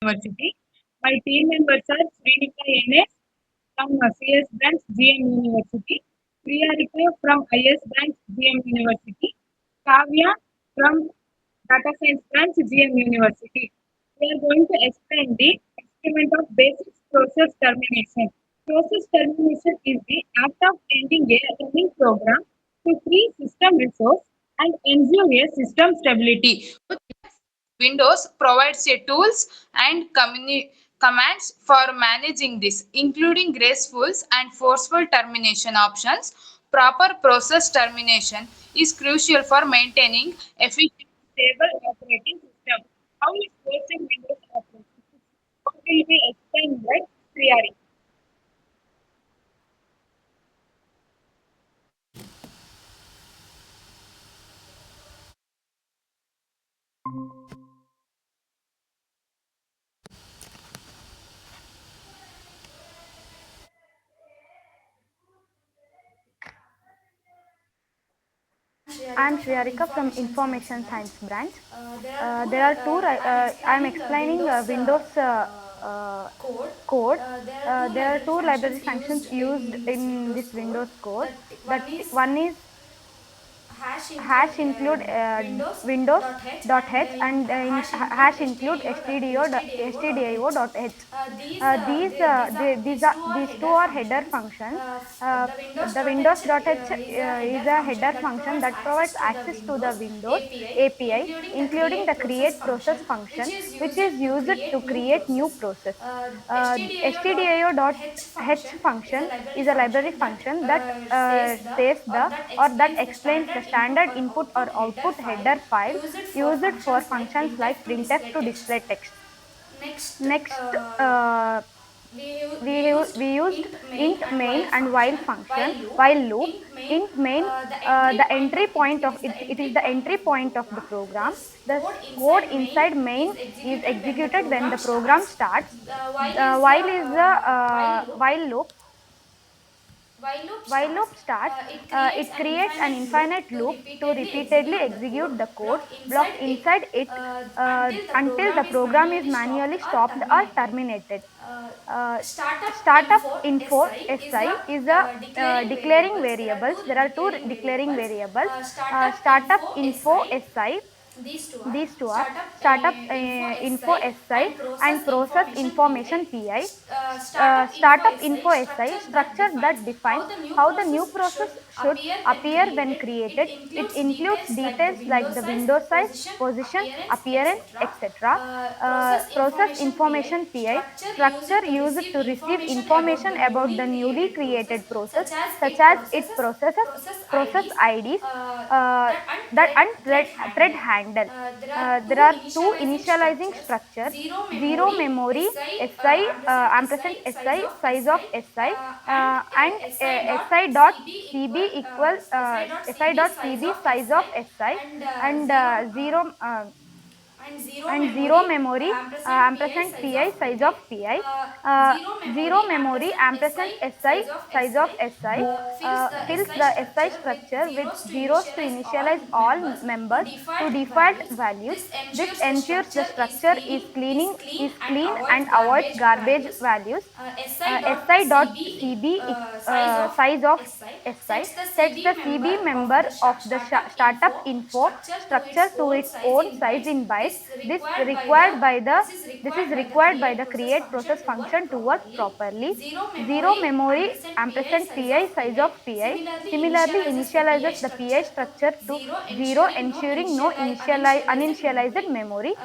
University. My team members are Srinika NS from CS branch GM University, Priyarika from IS branch GM University, Kavya from Data Science branch GM University. We are going to explain the experiment of basic process termination. Process termination is the act of ending a running program to free system resource and ensure a system stability. Windows provides a tools and commands for managing this, including graceful and forceful termination options. Proper process termination is crucial for maintaining efficient, stable operating system. How is forcing Windows operating system? What will be explained by Priyari? I'm Shriyarika from Information Science branch. I'm explaining Windows code. There are two library functions used in this Windows code. That one is hash include windows.h and hash include stdio.h. These two are header functions. The windows.h is a header function that provides access to the Windows API, including the create process function, which is used to create new process. Stdio.h function is a library function that says the or that explains the standard input or output header file used for functions like printf to display text. Next, we used int main and while loop. Int main, the entry point of it is the entry point of the program. The code inside main is executed when the program starts. While is the while loop starts, it creates an infinite loop to repeatedly execute the code block inside it until the program is manually stopped or terminated. Uh, Startup info si is a declaring variables. There are two declaring variables. Startup info si, these two are startup info si and process information pi. Startup info si structure that defines how the new process should appear when created. It includes details like the window size, position, appearance, etc. Process information pi structure used to receive information about the newly created process, such as its process IDs, that and thread handle. There are two initializing structures: zero memory si ampersand si size of si and si dot cb equal si dot cb size of si and zero memory ampersand pi size of pi. Zero memory ampersand si size of si fills the si structure with zeros to initialize all members to default values. This ensures the structure is clean and avoids garbage values. Si.cb size of si sets the cb member of the startup info structure to its own size in bytes. This is required by the create process function to work properly. Zero memory ampersand pi size of pi similarly initializes the pi structure to zero, ensuring no uninitialized memory.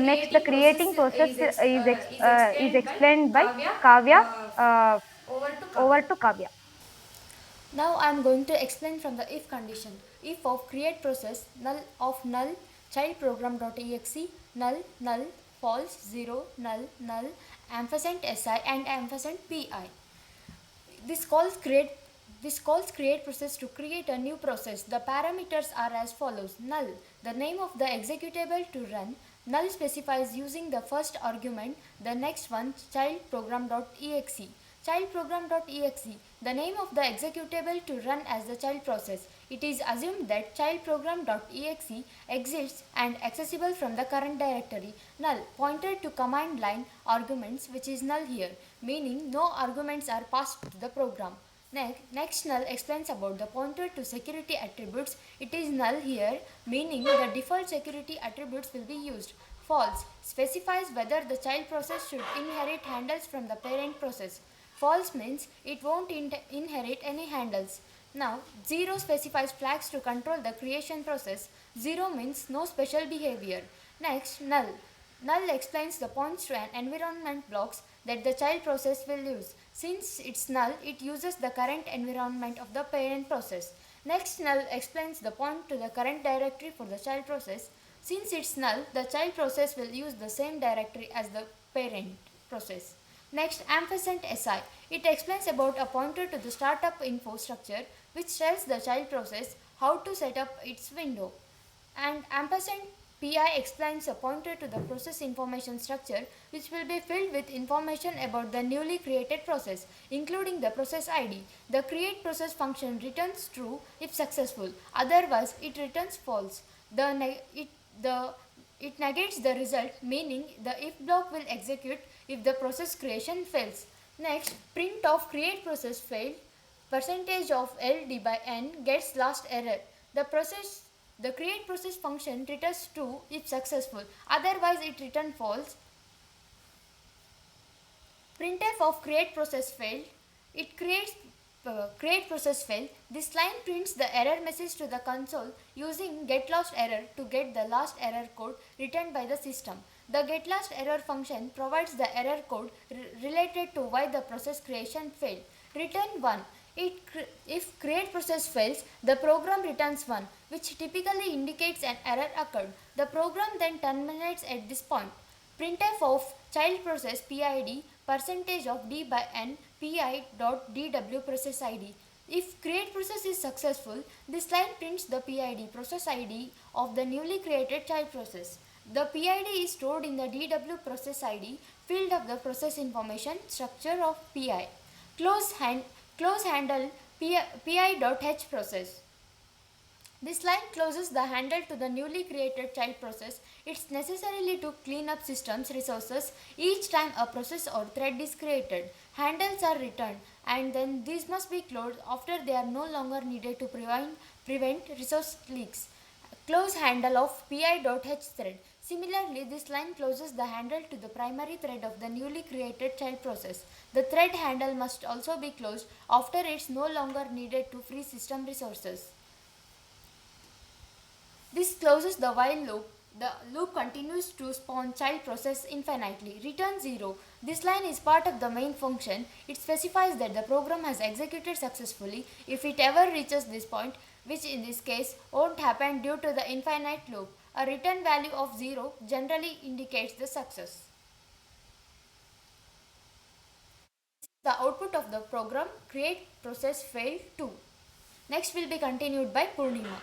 Next, the creating process is explained by Kavya. Uh, Over to Kavya. Now I am going to explain from the if condition. If of create process null child program.exe null false 0 null ampersand si and ampersand pi. This calls create this calls create process to create a new process. The parameters are as follows: null, the name of the executable to run. Null specifies using the first argument. The next one, child program.exe. Child program.exe, the name of the executable to run as the child process. It is assumed that childprogram.exe exists and accessible from the current directory. Null pointed to command line arguments, which is null here, meaning no arguments are passed to the program. Next null explains about the pointer to security attributes. It is null here, meaning the default security attributes will be used. False specifies whether the child process should inherit handles from the parent process. False means it won't inherit any handles. Now, 0 specifies flags to control the creation process. 0 means no special behavior. Next, null. Null explains the points to an environment blocks that the child process will use. Since it's null, it uses the current environment of the parent process. Next, null explains the point to the current directory for the child process. Since it's null, the child process will use the same directory as the parent process. Next, ampersand SI. It explains about a pointer to the startup info structure, which tells the child process how to set up its window. And ampersand PI explains a pointer to the process information structure, which will be filled with information about the newly created process, including the process ID. The create process function returns true if successful, otherwise it returns false. It negates the result, meaning the if block will execute if the process creation fails. Next, print of create process failed percentage of LD by n gets last error. The create process function returns true if successful, otherwise it returns false. Printf of create process failed. It creates create process failed. This line prints the error message to the console using get lost error to get the last error code returned by the system. The get last error function provides the error code related to why the process creation failed. Return 1. If create process fails, the program returns 1, which typically indicates an error occurred. The program then terminates at this point. Printf of child process PID percentage of d by n pi dot dw process id. If create process is successful, this line prints the PID process ID of the newly created child process. The PID is stored in the DW process ID field of the process information structure of PI. Close handle pi.h process. This line closes the handle to the newly created child process. It's necessarily to clean up systems resources each time a process or thread is created. Handles are returned and then these must be closed after they are no longer needed to prevent resource leaks. Close handle of pi.h thread. Similarly, this line closes the handle to the primary thread of the newly created child process. The thread handle must also be closed after it's no longer needed to free system resources. This closes the while loop. The loop continues to spawn child process infinitely. Return 0. This line is part of the main function. It specifies that the program has executed successfully if it ever reaches this point, which in this case won't happen due to the infinite loop. A return value of 0 generally indicates the success. The output of the program create process failed 2. Next will be continued by Purnima.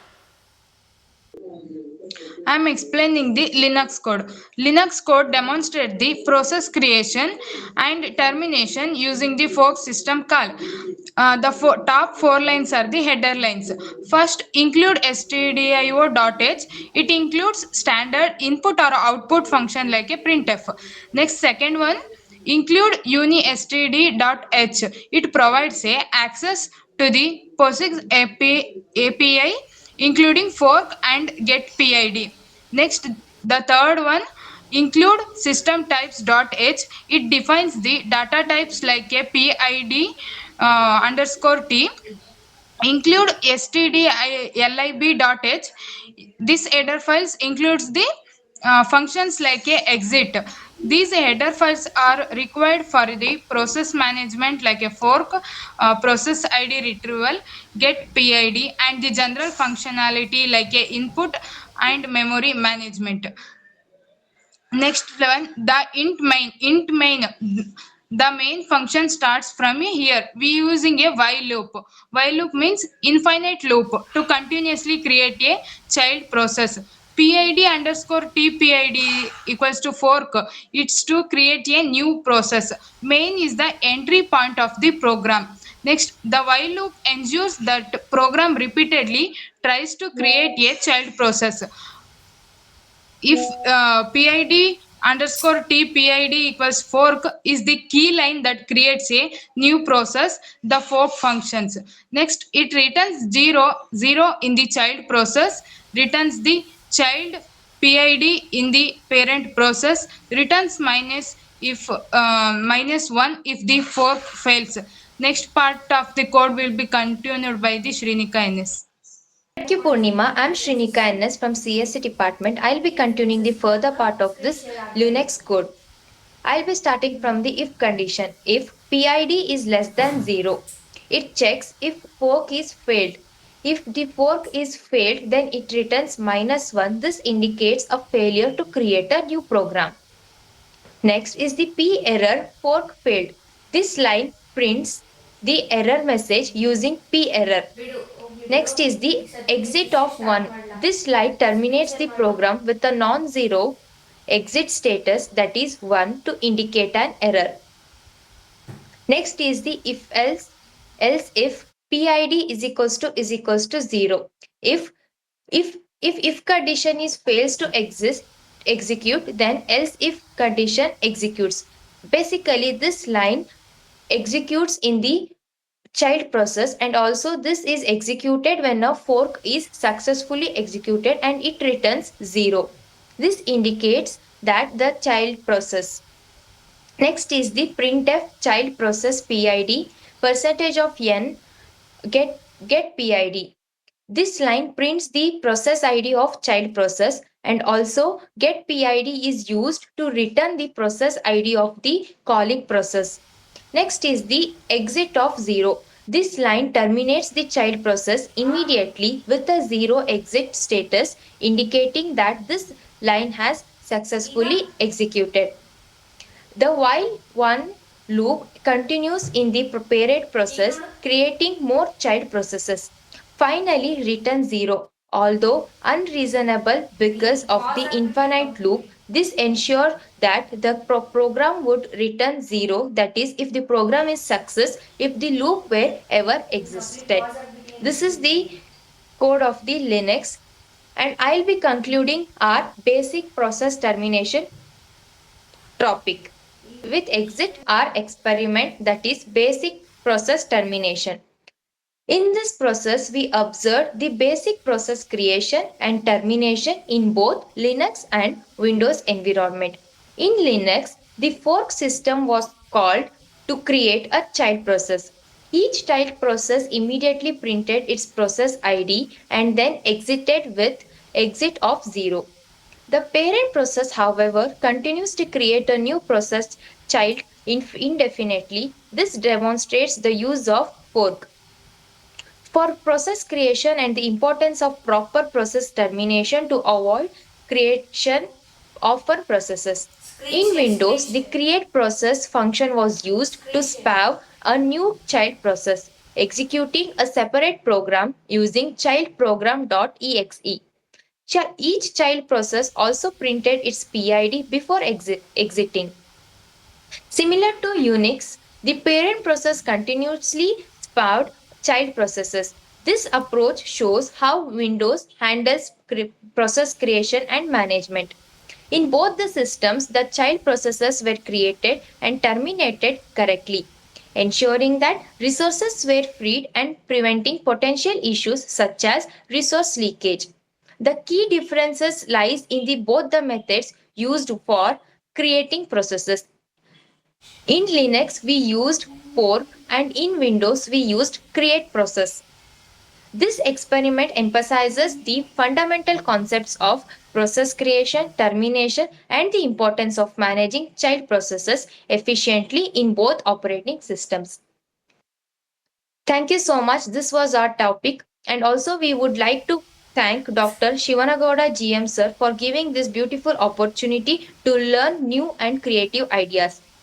I am explaining the Linux code. Linux code demonstrates the process creation and termination using the fork system call. The top four lines are the header lines. First, include stdio.h. It includes standard input or output function like a printf. Next, second one, include unistd.h. It provides a access to the POSIX API including fork and get PID. Next, the third one, include system types.h. It defines the data types like a PID underscore T. Include stdlib.h. This header files includes the functions like a exit. These header files are required for the process management like a fork, process ID retrieval, get PID, and the general functionality like a input and memory management. Next one, the int main. The main function starts from here. We using a while loop. While loop means infinite loop to continuously create a child process. PID underscore TPID equals to fork. It's to create a new process. Main is the entry point of the program. Next, the while loop ensures that program repeatedly tries to create a child process. If PID underscore T PID equals fork is the key line that creates a new process, the fork functions. Next, it returns 0 in the child process, returns the child PID in the parent process, returns minus 1 if the fork fails. Next part of the code will be continued by the Shrinika NS. Thank you, Purnima. I'm Shrinika NS from CSC department. I'll be continuing the further part of this Linux code. I'll be starting from the if condition. If PID is less than 0, it checks if fork is failed. If the fork is failed, then it returns minus 1. This indicates a failure to create a new program. Next is the P error fork failed. This line prints the error message using P error. Next is the exit of 1. This line terminates the program with a non-zero exit status, that is 1, to indicate an error. Next is the if else if PID is equals to 0. If if condition is fails to execute, then else if condition executes. Basically, this line executes in the child process, and also this is executed when a fork is successfully executed and it returns 0. This indicates that the child process. Next is the printf child process PID percentage of n get PID. This line prints the process ID of child process, and also get PID is used to return the process ID of the calling process. Next is the exit of 0. This line terminates the child process immediately with a 0 exit status, indicating that this line has successfully executed. The while one loop continues in the prepared process, creating more child processes. Finally, return 0. Although unreasonable because of the infinite loop, this ensures that the program would return 0, that is, if the program is success, if the loop were ever existed. This is the code of the Linux, and I'll be concluding our basic process termination topic with exit our experiment, that is basic process termination. In this process, we observe the basic process creation and termination in both Linux and Windows environment. In Linux, the fork system was called to create a child process. Each child process immediately printed its process ID and then exited with exit of 0. The parent process, however, continues to create a new process child indefinitely. This demonstrates the use of fork for process creation and the importance of proper process termination to avoid creation of processes. In Windows, the create process function was used to spawn a new child process, executing a separate program using childprogram.exe. Each child process also printed its PID before exiting. Similar to Unix, the parent process continuously spawned child processes. This approach shows how Windows handles process creation and management. In both the systems, the child processes were created and terminated correctly, ensuring that resources were freed and preventing potential issues such as resource leakage. The key differences lies in the both the methods used for creating processes. In Linux, we used fork, and in Windows, we used create process. This experiment emphasizes the fundamental concepts of process creation, termination, and the importance of managing child processes efficiently in both operating systems. Thank you so much. This was our topic. And also, we would like to thank Dr. Shivanagowda GM sir for giving this beautiful opportunity to learn new and creative ideas.